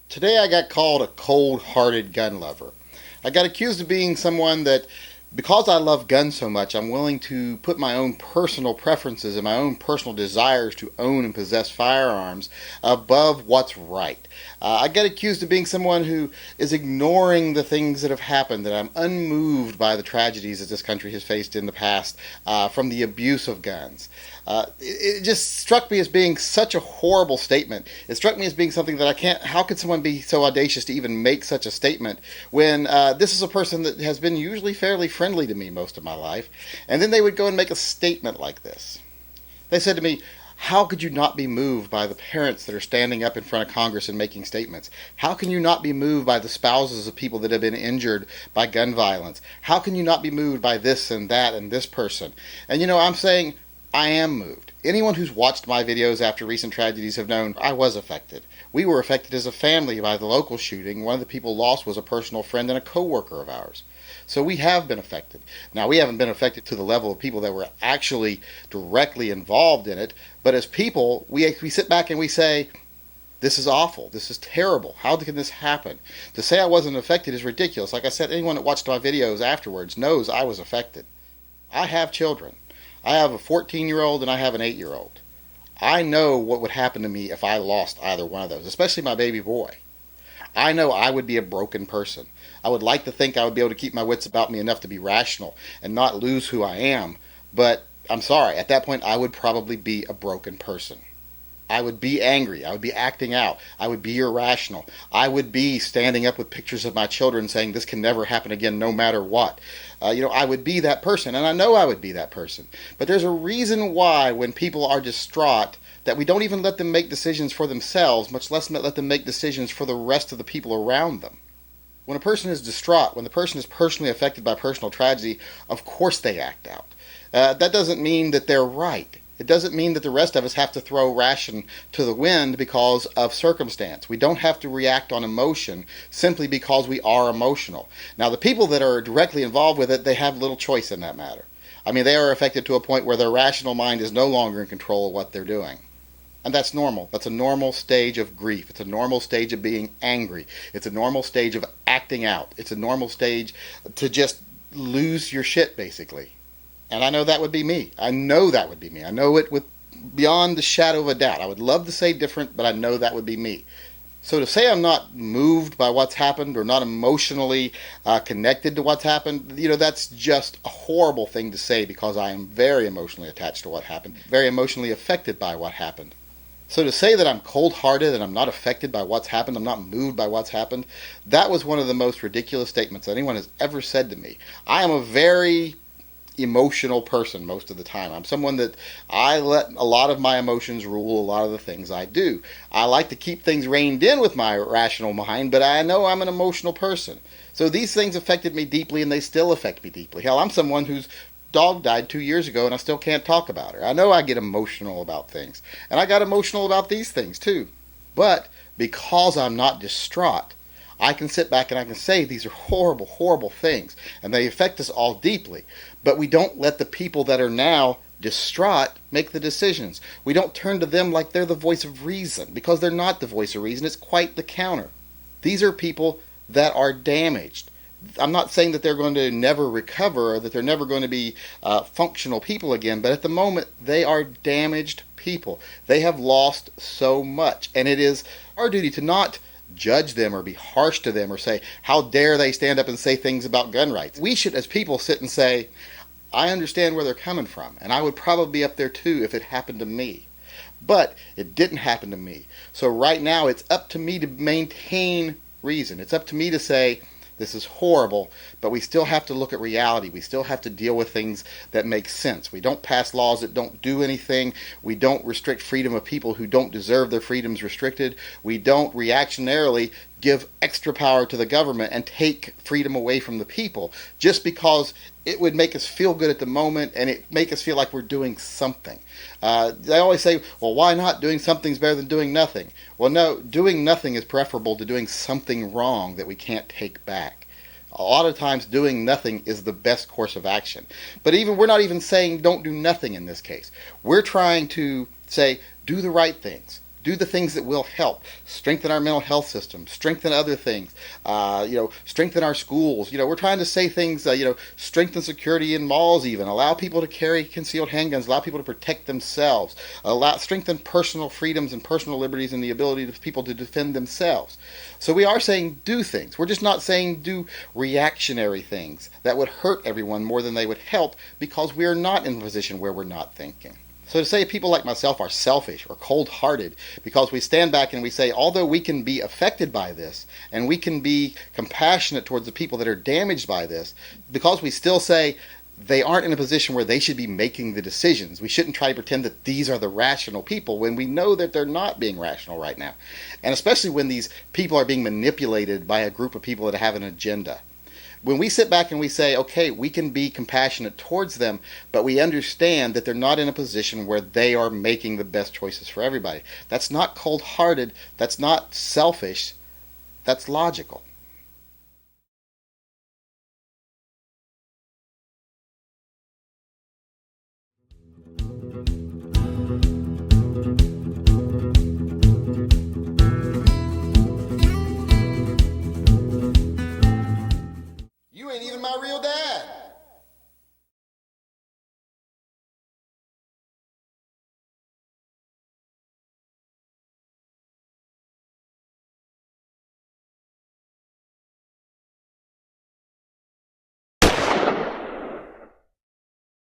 Today I got called a cold-hearted gun lover. I got accused of being someone that, because I love guns so much, I'm willing to put my own personal preferences and my own personal desires to own and possess firearms above what's right. I get accused of being someone who is ignoring the things that have happened, that I'm unmoved by the tragedies that this country has faced in the past from the abuse of guns. It just struck me as being such a horrible statement. It struck me as being something that I can't. How could someone be so audacious to even make such a statement when this is a person that has been usually fairly friendly to me most of my life? And then they would go and make a statement like this. They said to me, how could you not be moved by the parents that are standing up in front of Congress and making statements? How can you not be moved by the spouses of people that have been injured by gun violence? How can you not be moved by this and that and this person? And I'm saying, I am moved. Anyone who's watched my videos after recent tragedies have known I was affected. We were affected as a family by the local shooting. One of the people lost was a personal friend and a co-worker of ours. So we have been affected. Now, we haven't been affected to the level of people that were actually directly involved in it, but as people, we sit back and we say, this is awful. This is terrible. How can this happen? To say I wasn't affected is ridiculous. Like I said, anyone that watched my videos afterwards knows I was affected. I have children. I have a 14-year-old and I have an 8-year-old. I know what would happen to me if I lost either one of those, especially my baby boy. I know I would be a broken person. I would like to think I would be able to keep my wits about me enough to be rational and not lose who I am, but I'm sorry, at that point I would probably be a broken person. I would be angry. I would be acting out. I would be irrational. I would be standing up with pictures of my children saying this can never happen again no matter what. I would be that person, and I know I would be that person. But there's a reason why when people are distraught that we don't even let them make decisions for themselves, much less let them make decisions for the rest of the people around them. When a person is distraught, when the person is personally affected by personal tragedy, of course they act out. That doesn't mean that they're right. It doesn't mean that the rest of us have to throw ration to the wind because of circumstance. We don't have to react on emotion simply because we are emotional. Now, the people that are directly involved with it, they have little choice in that matter. I mean, they are affected to a point where their rational mind is no longer in control of what they're doing. And that's normal. That's a normal stage of grief. It's a normal stage of being angry. It's a normal stage of acting out. It's a normal stage to just lose your shit, basically. And I know that would be me. I know that would be me. I know it with beyond the shadow of a doubt. I would love to say different, but I know that would be me. So to say I'm not moved by what's happened or not emotionally connected to what's happened, that's just a horrible thing to say because I am very emotionally attached to what happened, very emotionally affected by what happened. So to say that I'm cold-hearted and I'm not affected by what's happened, I'm not moved by what's happened, that was one of the most ridiculous statements that anyone has ever said to me. I am a very emotional person most of the time. I'm someone that I let a lot of my emotions rule a lot of the things I do. I like to keep things reined in with my rational mind, but I know I'm an emotional person. So these things affected me deeply and they still affect me deeply. Hell, I'm someone whose dog died 2 years ago and I still can't talk about her. I know I get emotional about things. And I got emotional about these things too. But because I'm not distraught, I can sit back and I can say these are horrible, horrible things, and they affect us all deeply. But we don't let the people that are now distraught make the decisions. We don't turn to them like they're the voice of reason, because they're not the voice of reason. It's quite the counter. These are people that are damaged. I'm not saying that they're going to never recover or that they're never going to be functional people again, but at the moment they are damaged people. They have lost so much, and it is our duty to not judge them or be harsh to them or say, how dare they stand up and say things about gun rights. We should, as people, sit and say, I understand where they're coming from, and I would probably be up there too if it happened to me. But it didn't happen to me. So right now it's up to me to maintain reason. It's up to me to say, this is horrible, but we still have to look at reality. We still have to deal with things that make sense. We don't pass laws that don't do anything. We don't restrict freedom of people who don't deserve their freedoms restricted. We don't reactionarily give extra power to the government and take freedom away from the people just because it would make us feel good at the moment and it make us feel like we're doing something. They always say, well, why not? Doing something's better than doing nothing. Well, no, doing nothing is preferable to doing something wrong that we can't take back. A lot of times doing nothing is the best course of action. But we're not even saying don't do nothing in this case. We're trying to say do the right things. do the things that will help strengthen our mental health system, strengthen other things, strengthen our schools. We're trying to say things, strengthen security in malls even, allow people to carry concealed handguns, allow people to protect themselves, strengthen personal freedoms and personal liberties and the ability of people to defend themselves. So we are saying do things. We're just not saying do reactionary things that would hurt everyone more than they would help, because we are not in a position where we're not thinking. So to say people like myself are selfish or cold-hearted because we stand back and we say, although we can be affected by this and we can be compassionate towards the people that are damaged by this, because we still say they aren't in a position where they should be making the decisions. We shouldn't try to pretend that these are the rational people when we know that they're not being rational right now. And especially when these people are being manipulated by a group of people that have an agenda. When we sit back and we say, okay, we can be compassionate towards them, but we understand that they're not in a position where they are making the best choices for everybody. That's not cold-hearted. That's not selfish. That's logical.